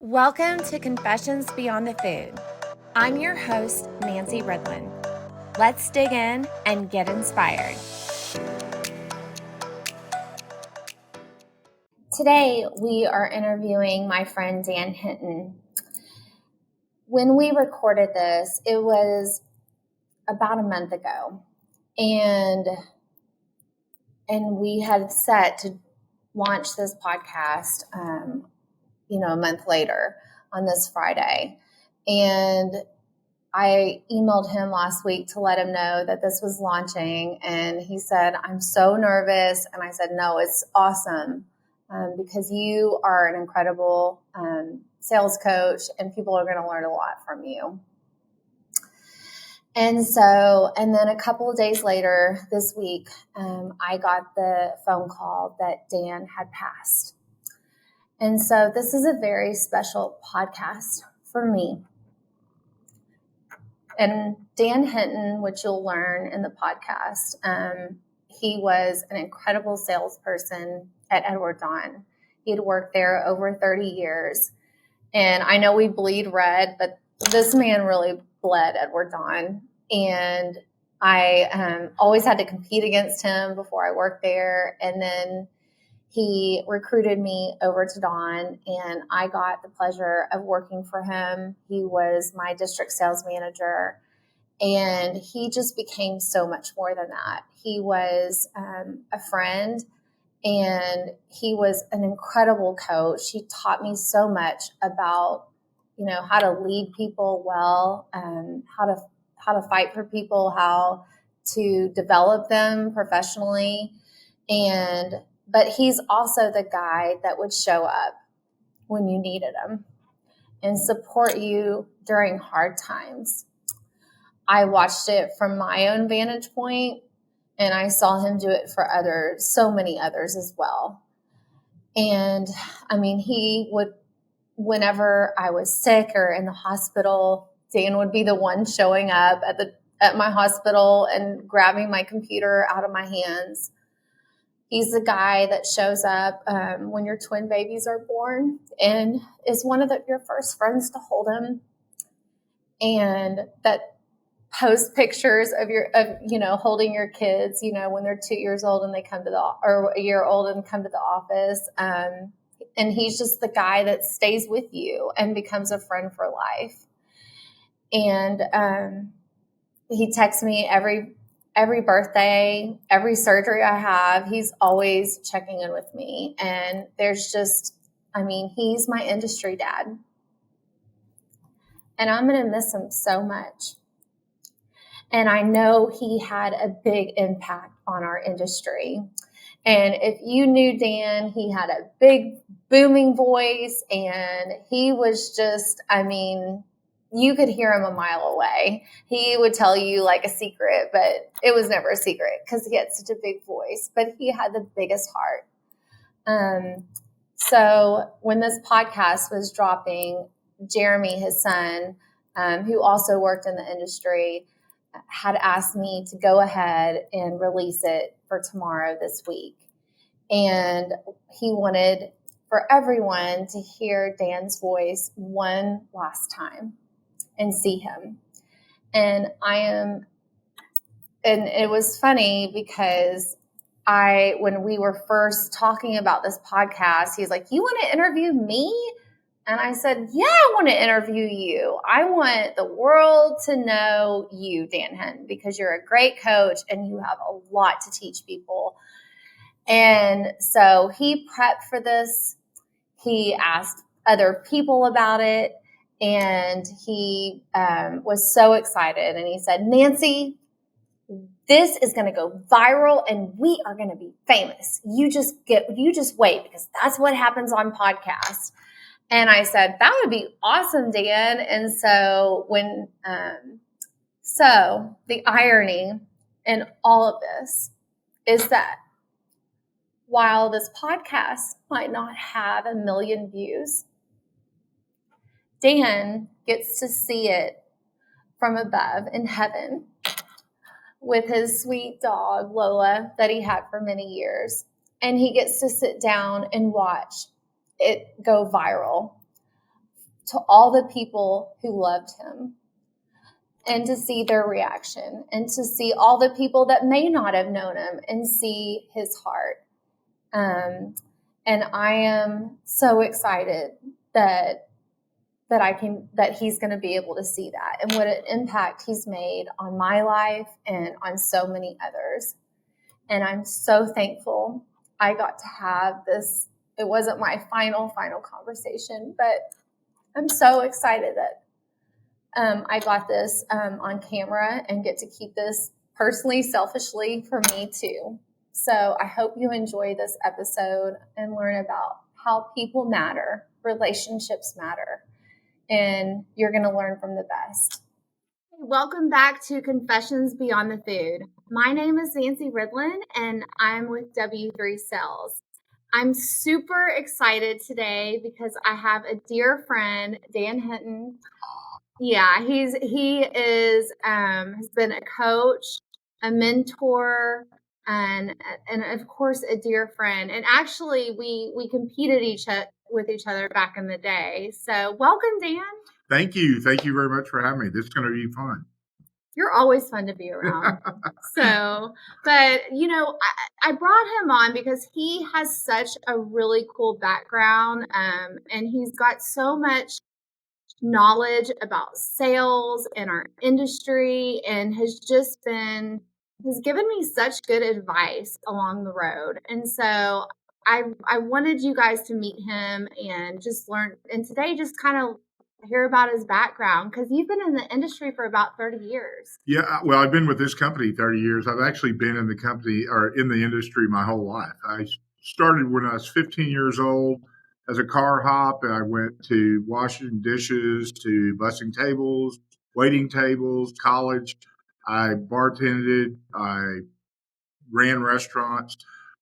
Welcome to Confessions Beyond the Food. I'm your host, Nancy Redland. Let's dig in and get inspired. Today, we are interviewing my friend Dan Hinton. When we recorded this, it was about a month ago, and we had set to launch this podcast a month later on this Friday. And I emailed him last week to let him know that this was launching. And he said, I'm so nervous. And I said, no, it's awesome because you are an incredible sales coach and people are going to learn a lot from you. And then a couple of days later this week, I got the phone call that Dan had passed. And so this is a very special podcast for me. And Dan Hinton, which you'll learn in the podcast, he was an incredible salesperson at Edward Don. He had worked there over 30 years. And I know we bleed red, but this man really bled Edward Don. And I always had to compete against him before I worked there. And then he recruited me over to Don, and I got the pleasure of working for him. He was my district sales manager, and he just became so much more than that. He was a friend, and he was an incredible coach. He taught me so much about, how to lead people well, how to fight for people, how to develop them professionally, but he's also the guy that would show up when you needed him and support you during hard times. I watched it from my own vantage point, and I saw him do it for others, so many others as well. And he would, whenever I was sick or in the hospital, Dan would be the one showing up at my hospital and grabbing my computer out of my hands. He's the guy that shows up when your twin babies are born and is one of your first friends to hold them, and that post pictures of holding your kids, when they're 2 years old and they come to or a year old and come to the office. And he's just the guy that stays with you and becomes a friend for life. And he texts me every birthday, every surgery I have. He's always checking in with me. And he's my industry dad. And I'm going to miss him so much. And I know he had a big impact on our industry. And if you knew Dan, he had a big booming voice, and he was just, you could hear him a mile away. He would tell you like a secret, but it was never a secret because he had such a big voice, but he had the biggest heart. So when this podcast was dropping, Jeremy, his son, who also worked in the industry, had asked me to go ahead and release it for tomorrow this week. And he wanted for everyone to hear Dan's voice one last time and see him. And it was funny because when we were first talking about this podcast, he's like, you want to interview me? And I said, yeah, I want to interview you. I want the world to know you, Dan Hinton, because you're a great coach and you have a lot to teach people. And so he prepped for this. He asked other people about it, and he was so excited. And he said, Nancy, this is going to go viral and we are going to be famous. You just wait, because that's what happens on podcasts. And I said, that would be awesome, Dan. And so the irony in all of this is that while this podcast might not have 1 million views, Dan gets to see it from above in heaven with his sweet dog, Lola, that he had for many years. And he gets to sit down and watch it go viral to all the people who loved him, and to see their reaction, and to see all the people that may not have known him and see his heart. And I am so excited that he's going to be able to see that, and what an impact he's made on my life and on so many others. And I'm so thankful I got to have this. It wasn't my final conversation, but I'm so excited that I got this on camera and get to keep this personally, selfishly for me too. So I hope you enjoy this episode and learn about how people matter, relationships matter, and you're going to learn from the best. Welcome back to Confessions Beyond the Food. My name is Nancy Ridlin, and I'm with W3 Sales. I'm super excited today because I have a dear friend, Dan Hinton. Yeah, he has been a coach, a mentor, and of course a dear friend. And actually, we competed with each other back in the day. So welcome, Dan. Thank you very much for having me. This is going to be fun. You're always fun to be around. So, but I brought him on because he has such a really cool background, and he's got so much knowledge about sales and our industry, and has given me such good advice along the road. And so I wanted you guys to meet him and just learn, and today just kind of hear about his background, because you've been in the industry for about 30 years. Yeah, well, I've been with this company 30 years. I've actually been in the company or in the industry my whole life. I started when I was 15 years old as a car hop, and I went to washing dishes, to bussing tables, waiting tables, college. I bartended, I ran restaurants,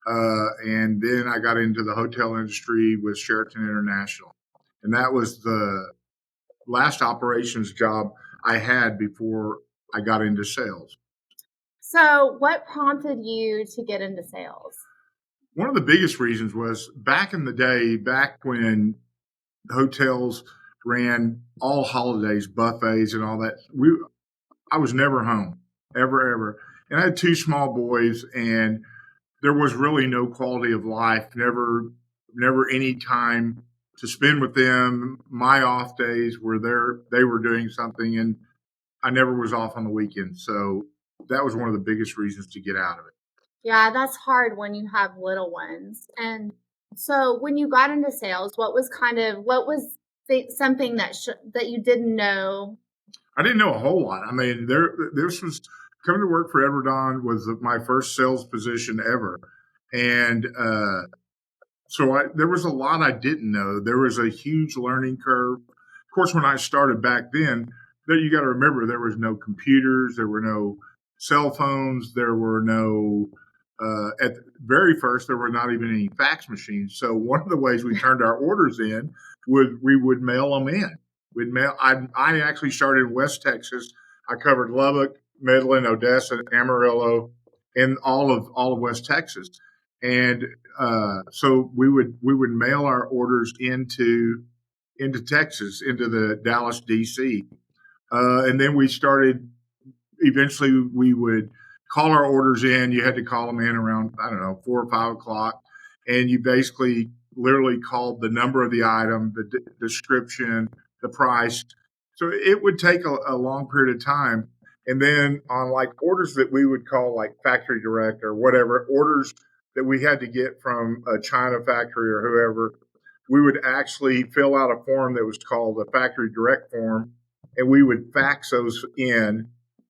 and then I got into the hotel industry with Sheraton International. And that was the last operations job I had before I got into sales. So what prompted you to get into sales? One of the biggest reasons was back in the day, back when hotels ran all holidays, buffets and all that, I was never home, ever. And I had two small boys, and there was really no quality of life, never any time to spend with them. My off days were they were doing something, and I never was off on the weekend. So that was one of the biggest reasons to get out of it. Yeah, that's hard when you have little ones. And so when you got into sales, what was something that you didn't know? I didn't know a whole lot. I mean, this was coming to work for Revered was my first sales position ever. And so there was a lot I didn't know. There was a huge learning curve. Of course, when I started back then, you got to remember there was no computers, there were no cell phones, there were no at the very first there were not even any fax machines. So one of the ways we turned our orders in we would mail them in. We'd mail. I actually started in West Texas. I covered Lubbock, Midland, Odessa, Amarillo, and all of West Texas. And so we would mail our orders into Texas, into the Dallas DC, and then we started. Eventually, we would call our orders in. You had to call them in around 4 or 5 o'clock, and you basically literally called the number of the item, the description, the price. So it would take a long period of time. And then on like orders that we would call like factory direct or whatever, orders that we had to get from a China factory or whoever, we would actually fill out a form that was called a factory direct form, and we would fax those in.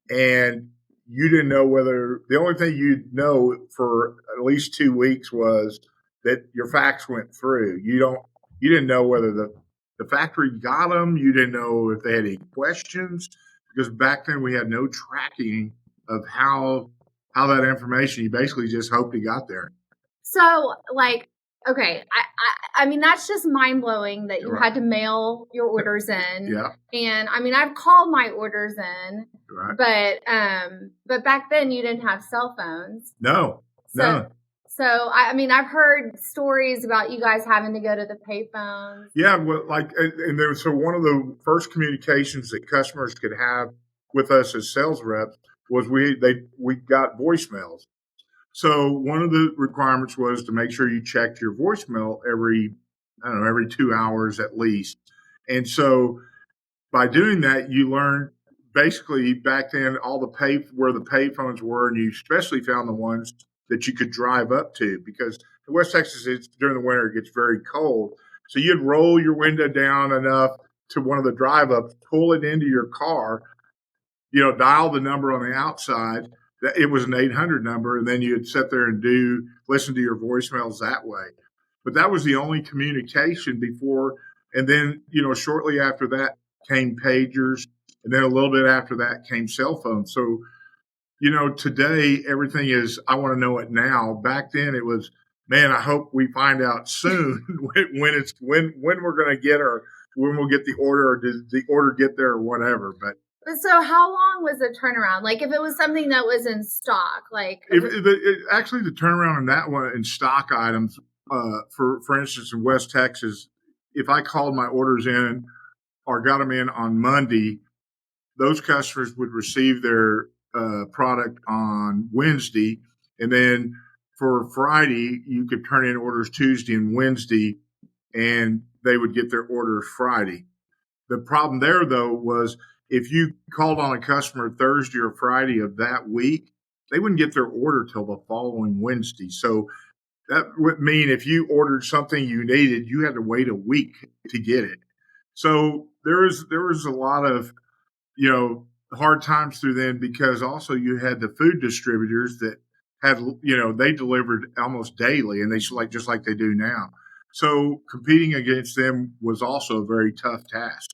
And you didn't know the only thing you'd know for at least 2 weeks was that your fax went through. You didn't know whether the factory got them. You didn't know if they had any questions, because back then we had no tracking of how that information. You basically just hoped it got there. So, okay, I mean, that's just mind blowing that you had to mail your orders in. Yeah. And I mean, I've called my orders in, right. But back then you didn't have cell phones. No. So, I mean, I've heard stories about you guys having to go to the payphones. Yeah, well, and there, so one of the first communications that customers could have with us as sales reps was we got voicemails. So one of the requirements was to make sure you checked your voicemail every 2 hours at least. And so by doing that, you learn basically back then all the where the pay phones were, and you especially found the ones that you could drive up to because in West Texas, during the winter, it gets very cold. So you'd roll your window down enough to one of the drive ups, pull it into your car, dial the number on the outside. It was an 800 number, and then you'd sit there and listen to your voicemails that way. But that was the only communication before. And then, shortly after that came pagers. And then a little bit after that came cell phones. So, today everything is, I want to know it now. Back then it was, man, I hope we find out soon when we're going to get when we'll get the order, or did the order get there or whatever. But so how long was the turnaround? Like if it was something that was in stock, like actually the turnaround on that one in stock items, for instance, in West Texas, if I called my orders in or got them in on Monday, those customers would receive their product on Wednesday, and then for Friday, you could turn in orders Tuesday and Wednesday, and they would get their orders Friday. The problem there, though, was if you called on a customer Thursday or Friday of that week, they wouldn't get their order till the following Wednesday. So that would mean if you ordered something you needed, you had to wait a week to get it. So there was a lot of, hard times through then, because also you had the food distributors that had, they delivered almost daily, and they just like they do now. So competing against them was also a very tough task.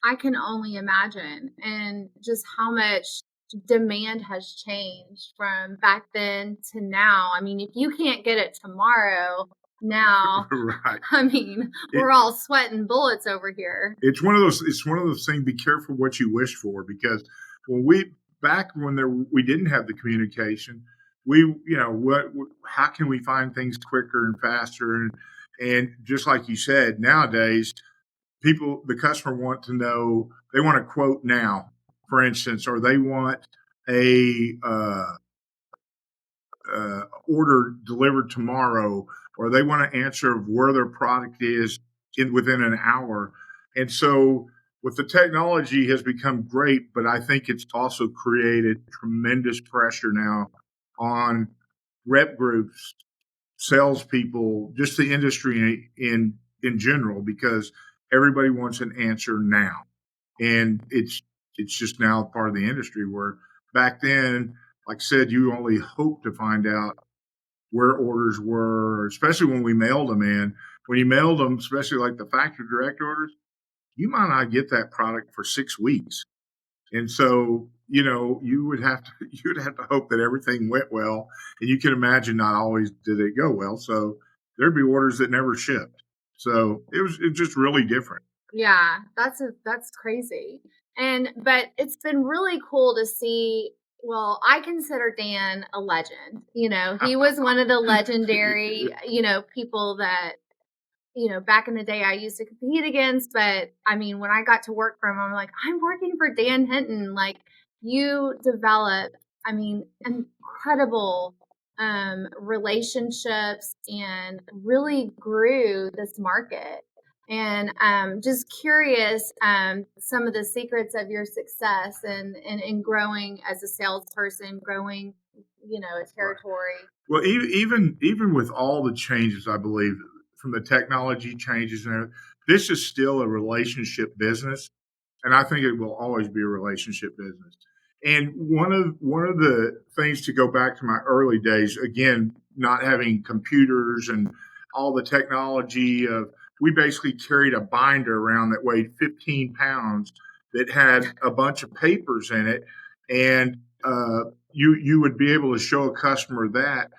I can only imagine, and just how much demand has changed from back then to now. I mean, if you can't get it tomorrow, now, right. I mean, we're all sweating bullets over here. It's one of those things. Be careful what you wish for, because when we didn't have the communication, how can we find things quicker and faster? And just like you said, nowadays, the customer they want a quote now, for instance, or they want a order delivered tomorrow, or they want to answer where their product is within an hour. And so with the technology has become great, but I think it's also created tremendous pressure now on rep groups, salespeople, just the industry in general, because everybody wants an answer now. And it's just now part of the industry, where back then, like I said, you only hope to find out where orders were, especially when we mailed them in. When you mailed them, especially like the factory direct orders, you might not get that product for 6 weeks. And so, you'd have to hope that everything went well. And you can imagine not always did it go well. So there'd be orders that never shipped. So it's just really different. Yeah, that's crazy. But it's been really cool to see. Well, I consider Dan a legend. He was one of the legendary, people that, back in the day I used to compete against. But I mean, when I got to work for him, I'm like, I'm working for Dan Hinton. Like, you developed, I mean, incredible relationships and really grew this market. And just curious, some of the secrets of your success and in growing as a salesperson, growing, a territory. Well, even with all the changes, I believe, from the technology changes and everything, this is still a relationship business, and I think it will always be a relationship business. And one of the things, to go back to my early days, again, not having computers and all the technology we basically carried a binder around that weighed 15 pounds that had a bunch of papers in it, and you would be able to show a customer that.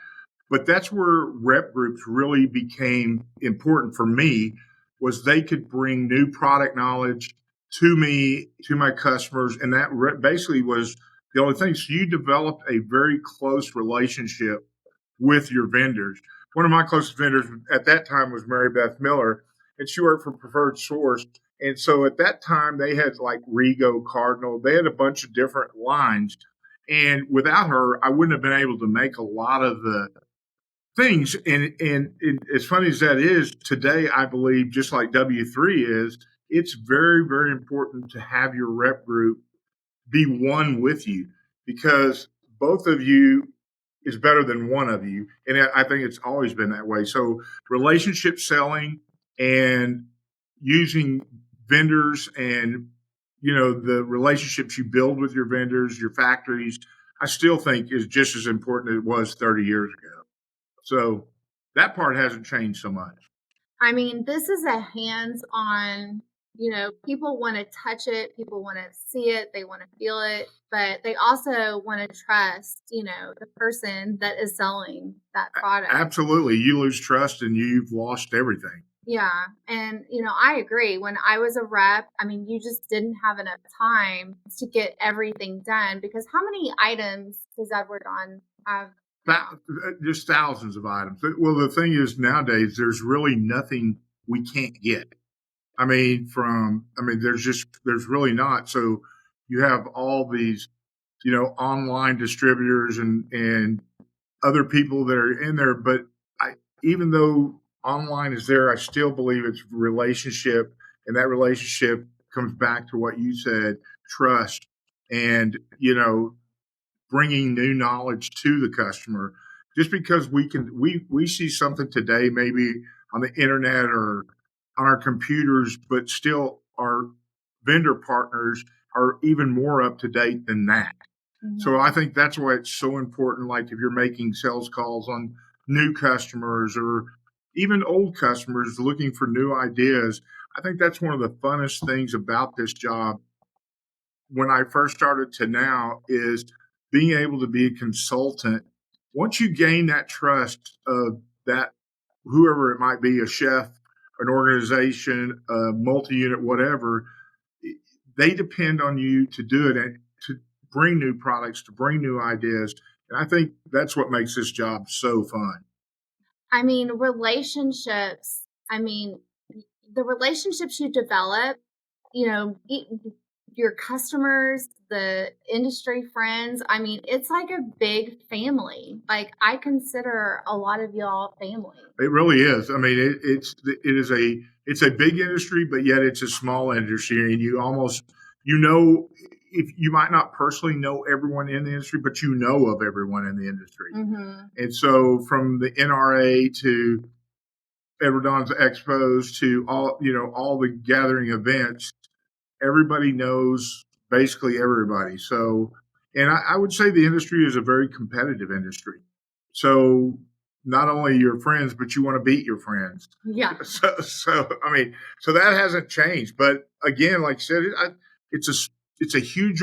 But that's where rep groups really became important for me, was they could bring new product knowledge to me, to my customers, and that basically was the only thing. So you developed a very close relationship with your vendors. One of my closest vendors at that time was Mary Beth Miller, and she worked for Preferred Source. And so at that time, they had like Rego, Cardinal, they had a bunch of different lines. And without her, I wouldn't have been able to make a lot of the things. And as funny as that is, today, I believe, just like W3 is, it's very, very important to have your rep group be one with you, because both of you is better than one of you. And I think it's always been that way. So relationship selling and using vendors and, the relationships you build with your vendors, your factories, I still think is just as important as it was 30 years ago. So that part hasn't changed so much. I mean, this is a hands-on, people want to touch it, people want to see it, they want to feel it, but they also want to trust, the person that is selling that product. Absolutely. You lose trust and you've lost everything. Yeah. And, I agree. When I was a rep, I mean, you just didn't have enough time to get everything done, because how many items does Edward Don have? Just thousands of items. Well, the thing is, nowadays, there's really nothing we can't get. There's really not. So you have all these, online distributors and other people that are in there. But even though online is there, I still believe it's relationship, and that relationship comes back to what you said, trust, and, bringing new knowledge to the customer. Just because we see something today, maybe on the internet or on our computers, but still our vendor partners are even more up to date than that. Mm-hmm. So I think that's why it's so important. Like if you're making sales calls on new customers or even old customers looking for new ideas, I think that's one of the funnest things about this job when I first started to now is being able to be a consultant. Once you gain that trust of that, whoever it might be, a chef, an organization, a multi-unit, whatever, they depend on you to do it and to bring new products, to bring new ideas. And I think that's what makes this job so fun. I mean, relationships. I mean, the relationships you develop, your customers, the industry friends. I mean, it's like a big family. Like I consider a lot of y'all family. It really is. I mean, it's a big industry, but yet it's a small industry, and if you might not personally know everyone in the industry, but you know of everyone in the industry. Mm-hmm. And so from the NRA to Edward Don's expos to all the gathering events, everybody knows basically everybody. So, and I would say the industry is a very competitive industry. So not only your friends, but you want to beat your friends. Yeah. So that hasn't changed. But again, like I said, it's a huge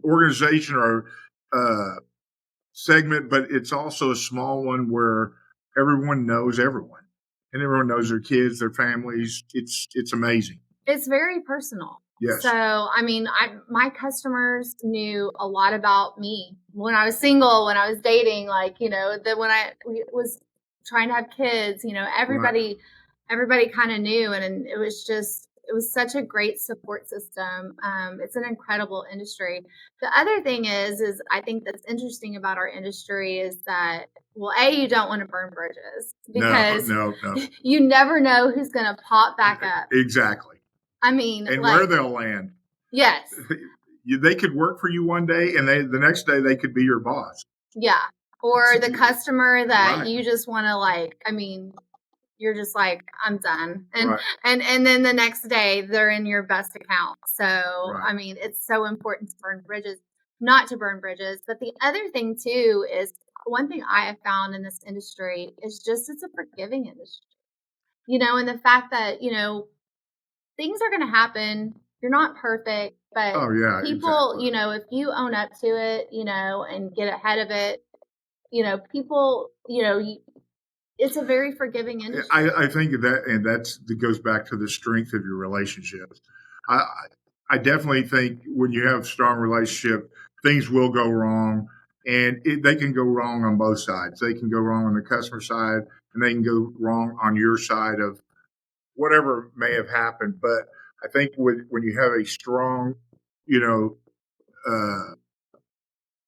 organization or segment, but it's also a small one where everyone knows everyone, and everyone knows their kids, their families. It's amazing. It's very personal. Yes. So, I mean, my customers knew a lot about me when I was single, when I was dating, when I was trying to have kids, everybody kind of knew. And it was such a great support system. It's an incredible industry. The other thing is I think that's interesting about our industry is that, well, you don't want to burn bridges because no. You never know who's going to pop back up. Exactly. I mean, and where they'll land. Yes. They could work for you one day, and the next day they could be your boss. Yeah. Or the customer that you just want to you're just like, I'm done. And then the next day they're in your best account. So, I mean, it's so important to not to burn bridges. But the other thing too is one thing I have found in this industry is just it's a forgiving industry. And the fact that, things are going to happen. You're not perfect, but people, exactly. If you own up to it, and get ahead of it, people, it's a very forgiving industry. I think that goes back to the strength of your relationships. I definitely think when you have strong relationship, things will go wrong. And they can go wrong on both sides. They can go wrong on the customer side, and they can go wrong on your side of whatever may have happened. But I think when you have a strong, you know, uh,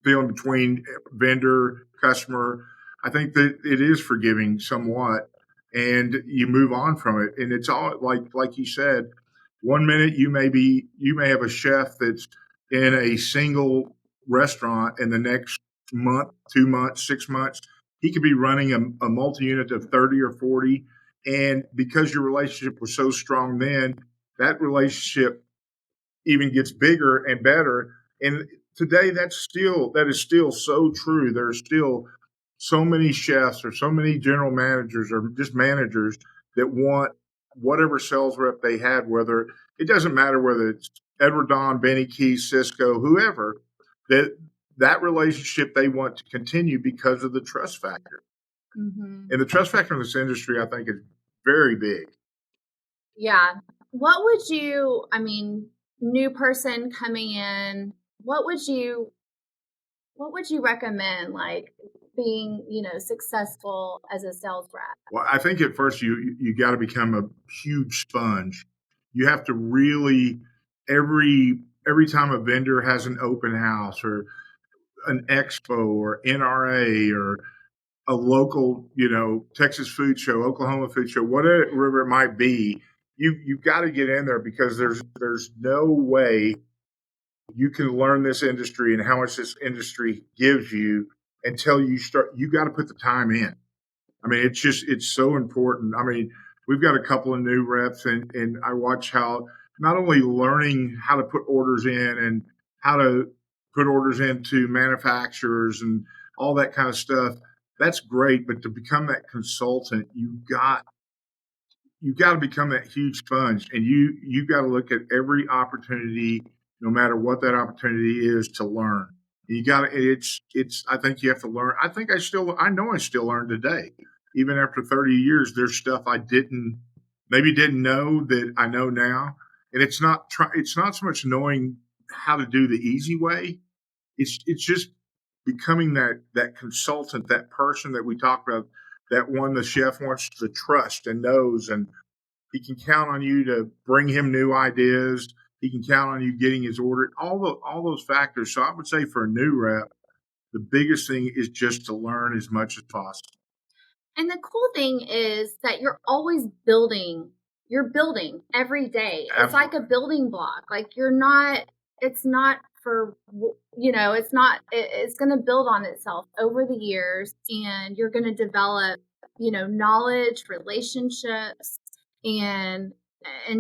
feeling between vendor, customer, I think that it is forgiving somewhat, and you move on from it. And it's all like you said, one minute you may have a chef that's in a single restaurant, and the next month, 2 months, 6 months, he could be running a multi-unit of 30 or 40. And because your relationship was so strong then, that relationship even gets bigger and better. And today that is still so true. There's still so many chefs or so many general managers or just managers that want whatever sales rep they had, whether it doesn't matter whether it's Edward Don, Benny Keys, Cisco, whoever, that relationship they want to continue because of the trust factor. Mm-hmm. And the trust factor in this industry, I think, is very big. Yeah. What would you, I mean, new person coming in, what would you recommend, like being, successful as a sales rep? Well, I think at first you got to become a huge sponge. You have to really every time a vendor has an open house or an expo or NRA or a local, Texas food show, Oklahoma food show, whatever it might be, you've got to get in there because there's no way you can learn this industry and how much this industry gives you until you start. You got to put the time in. I mean, it's so important. I mean, we've got a couple of new reps, and I watch how not only learning how to put orders in and how to put orders into manufacturers and all that kind of stuff. That's great, but to become that consultant, you got to become that huge sponge, and you got to look at every opportunity, no matter what that opportunity is, to learn. You got to. It's. I think you have to learn. I know I still learn today, even after 30 years. There's stuff I didn't know that I know now, and it's not so much knowing how to do the easy way. It's just becoming that consultant, that person that we talked about, that one the chef wants to trust and knows, and he can count on you to bring him new ideas. He can count on you getting his order. All those factors. So I would say for a new rep, the biggest thing is just to learn as much as possible. And the cool thing is that you're always building. You're building every day. It's Absolutely. like a building block. Like it's not for, it's going to build on itself over the years, and you're going to develop, knowledge, relationships, and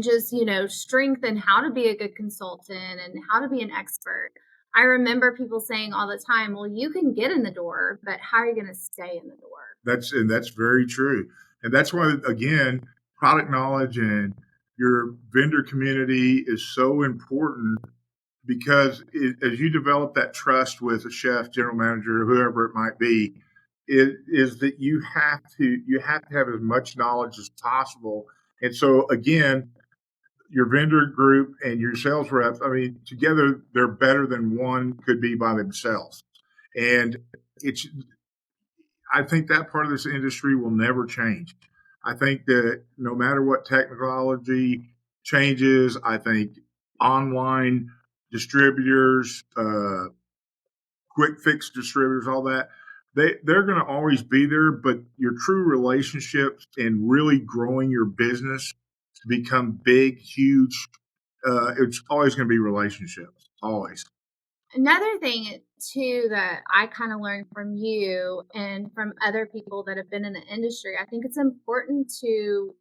just, strength and how to be a good consultant and how to be an expert. I remember people saying all the time, well, you can get in the door, but how are you going to stay in the door? That's very true. And that's why, again, product knowledge and your vendor community is so important, because as you develop that trust with a chef, general manager, whoever it might be, it is that you have to have as much knowledge as possible. And so again, your vendor group and your sales reps, I mean, together they're better than one could be by themselves. And it's I think that part of this industry will never change. I think that no matter what technology changes, I think online distributors, quick fix distributors, all that, they're going to always be there. But your true relationships and really growing your business to become big, huge, it's always going to be relationships, always. Another thing too that I kind of learned from you and from other people that have been in the industry, I think it's important to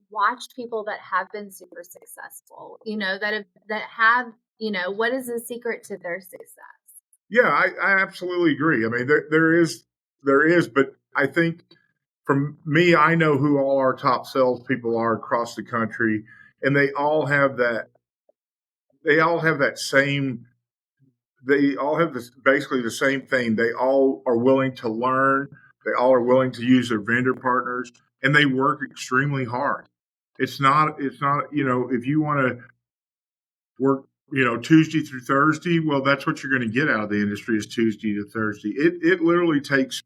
watch people that have been super successful, that have, what is the secret to their success? Yeah, I absolutely agree. I mean, there is, but I think from me, I know who all our top salespeople are across the country, and they all have that. They all have that same. They all have this basically the same thing. They all are willing to learn. They all are willing to use their vendor partners, and they work extremely hard. It's not. If you want to work Tuesday through Thursday. Well, that's what you're going to get out of the industry is Tuesday to Thursday. It literally takes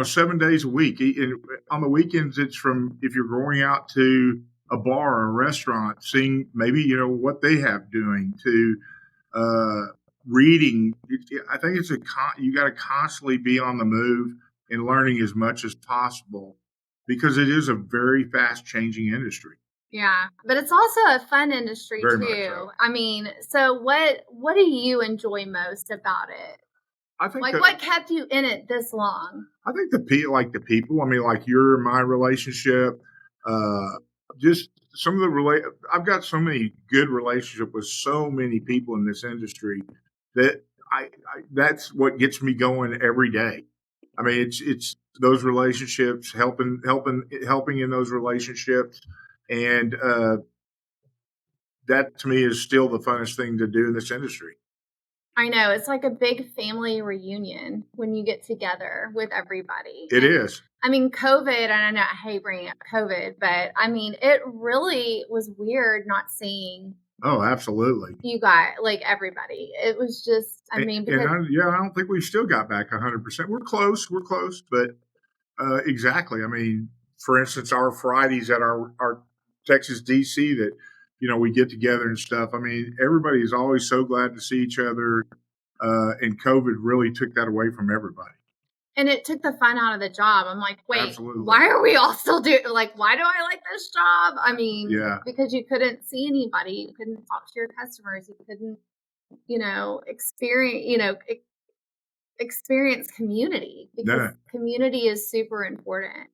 7 days a week. And on the weekends, it's from if you're going out to a bar or a restaurant, seeing maybe what they have doing to uh, reading. I think you got to constantly be on the move and learning as much as possible because it is a very fast changing industry. Yeah, but it's also a fun industry Very too. much so. I mean, so what do you enjoy most about it? I think what kept you in it this long? I think the people. I mean, like your my relationship, just some of the I've got so many good relationship with so many people in this industry that that's what gets me going every day. I mean, it's those relationships, helping in those relationships, and that to me is still the funnest thing to do in this industry. I know it's like a big family reunion when you get together with everybody. It is. I mean, COVID, and I know I hate bringing up COVID, but I mean, it really was weird not seeing. Oh, absolutely. You got like everybody. It was just, I mean, because I don't think we've still got back 100%. We're close, but exactly. I mean, for instance, our Fridays at our Texas DC that we get together and stuff. I mean, everybody is always so glad to see each other, and COVID really took that away from everybody. And it took the fun out of the job. I'm like, wait, absolutely. Why are we all still doing? Like, why do I like this job? I mean, yeah, because you couldn't see anybody, you couldn't talk to your customers, you couldn't, experience community because community is super important.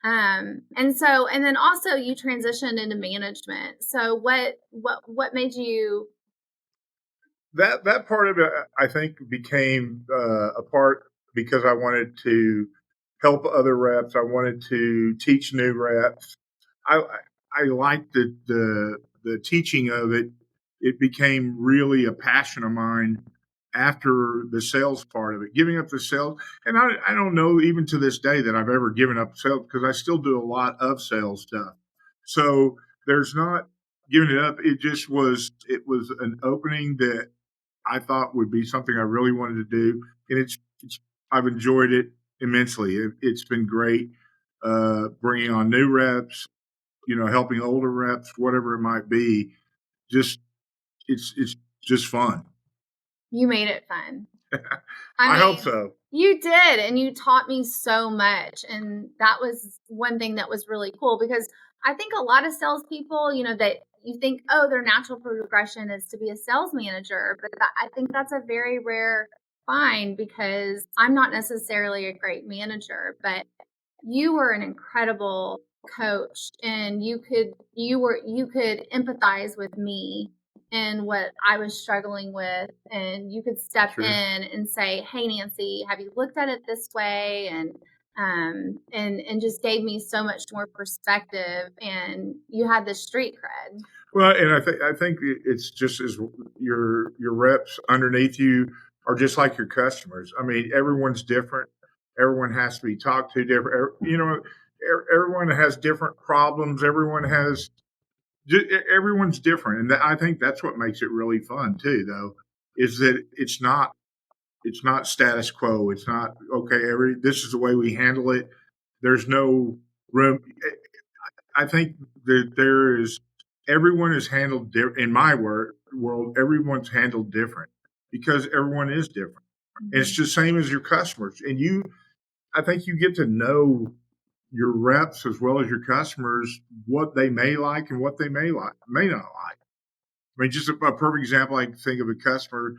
And then also you transitioned into management. So what made you? That part of it, I think, became a part because I wanted to help other reps. I wanted to teach new reps. I liked the teaching of it. It became really a passion of mine after the sales part of it, giving up the sales. And I don't know even to this day that I've ever given up sales because I still do a lot of sales stuff. So there's not giving it up. It was an opening that I thought would be something I really wanted to do. And I've enjoyed it immensely. It's been great, bringing on new reps, helping older reps, whatever it might be. It's just fun. You made it fun. I hope so. You did, and you taught me so much, and that was one thing that was really cool because I think a lot of salespeople, that you think, oh, their natural progression is to be a sales manager, but I think that's a very rare find because I'm not necessarily a great manager, but you were an incredible coach, and you could empathize with me and what I was struggling with, and you could step in and say, "Hey, Nancy, have you looked at it this way?" And just gave me so much more perspective, and you had the street cred. Well, and I think it's just as your reps underneath you are just like your customers. I mean, everyone's different. Everyone has to be talked to different. Everyone has different problems. Everyone's different, and I think that's what makes it really fun too. Though, is that it's not status quo. It's not okay. This is the way we handle it. There's no room. I think that there is. Everyone is handled in my world. Everyone's handled different because everyone is different. Mm-hmm. And it's just the same as your customers. And I think you get to know your reps as well as your customers, what they may like and what they may not like. I mean, just a perfect example, I can think of a customer.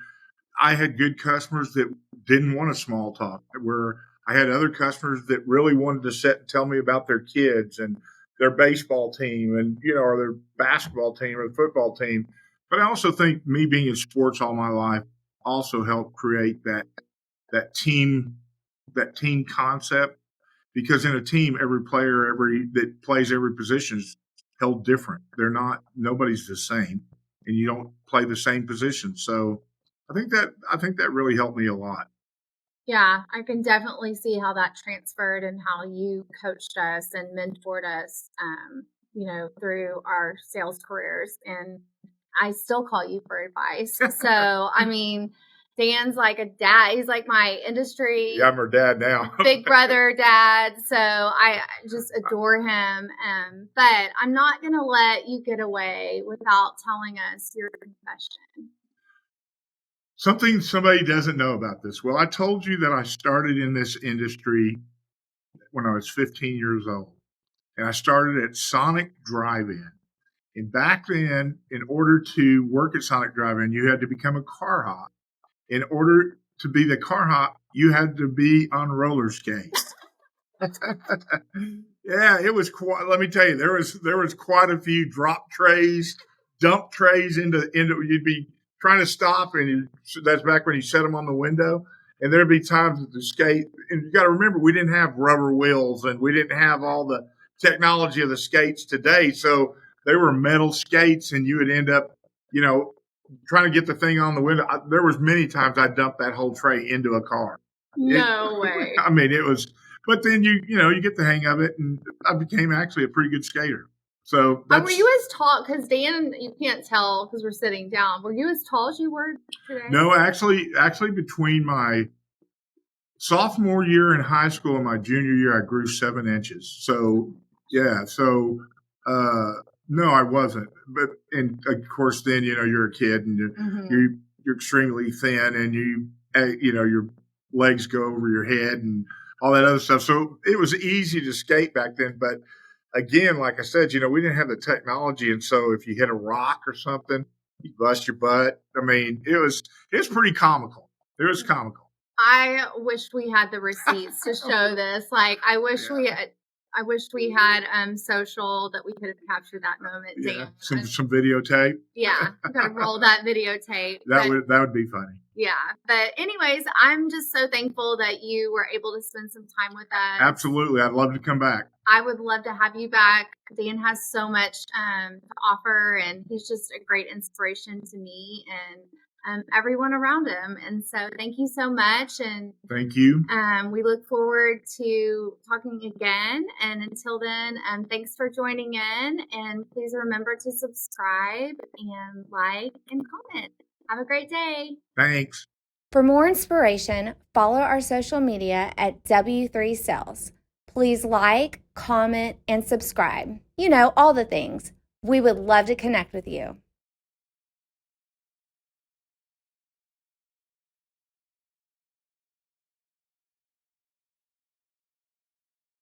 I had good customers that didn't want a small talk, where I had other customers that really wanted to sit and tell me about their kids and their baseball team and, or their basketball team or the football team. But I also think me being in sports all my life also helped create that team concept, because in a team, every player that plays every position is held different. Nobody's the same, and you don't play the same position. So I think that really helped me a lot. Yeah, I can definitely see how that transferred and how you coached us and mentored us, through our sales careers. And I still call you for advice. So, I mean, Dan's like a dad. He's like my industry. Yeah, I'm her dad now. Big brother dad. So I just adore him. But I'm not going to let you get away without telling us your confession. Something somebody doesn't know about this. Well, I told you that I started in this industry when I was 15 years old, and I started at Sonic Drive-In. And back then, in order to work at Sonic Drive-In, you had to become a car hop. In order to be the car hop, you had to be on roller skates. Yeah, it was quite. Let me tell you, there was quite a few drop trays, dump trays into. You'd be trying to stop, and that's back when you set them on the window. And there'd be times that the skate. And you got to remember, we didn't have rubber wheels, and we didn't have all the technology of the skates today. So they were metal skates, and you would end up, trying to get the thing on the window. There was many times I dumped that whole tray into a car. No way. I mean, it was. But then you get the hang of it, and I became actually a pretty good skater. So were you as tall? Because Dan, you can't tell because we're sitting down. Were you as tall as you were today? No, actually, between my sophomore year in high school and my junior year, I grew 7 inches. So yeah, no, I wasn't. But and of course, then you're a kid and you're extremely thin, and your legs go over your head and all that other stuff. So it was easy to skate back then. But again, like I said, we didn't have the technology. And so if you hit a rock or something, you bust your butt. I mean, it was pretty comical. It was comical. I wish we had the receipts to show this. Like, I wish we had social that we could have captured that moment. Yeah, some videotape. Yeah, we gotta roll that videotape. That would be funny. Yeah, but anyways, I'm just so thankful that you were able to spend some time with us. Absolutely, I'd love to come back. I would love to have you back. Dan has so much to offer, and he's just a great inspiration to me and everyone around him. And so thank you so much. And thank you. We look forward to talking again. And until then, thanks for joining in. And please remember to subscribe and like and comment. Have a great day. Thanks. For more inspiration, follow our social media at W3 Sales. Please like, comment, and subscribe. All the things. We would love to connect with you.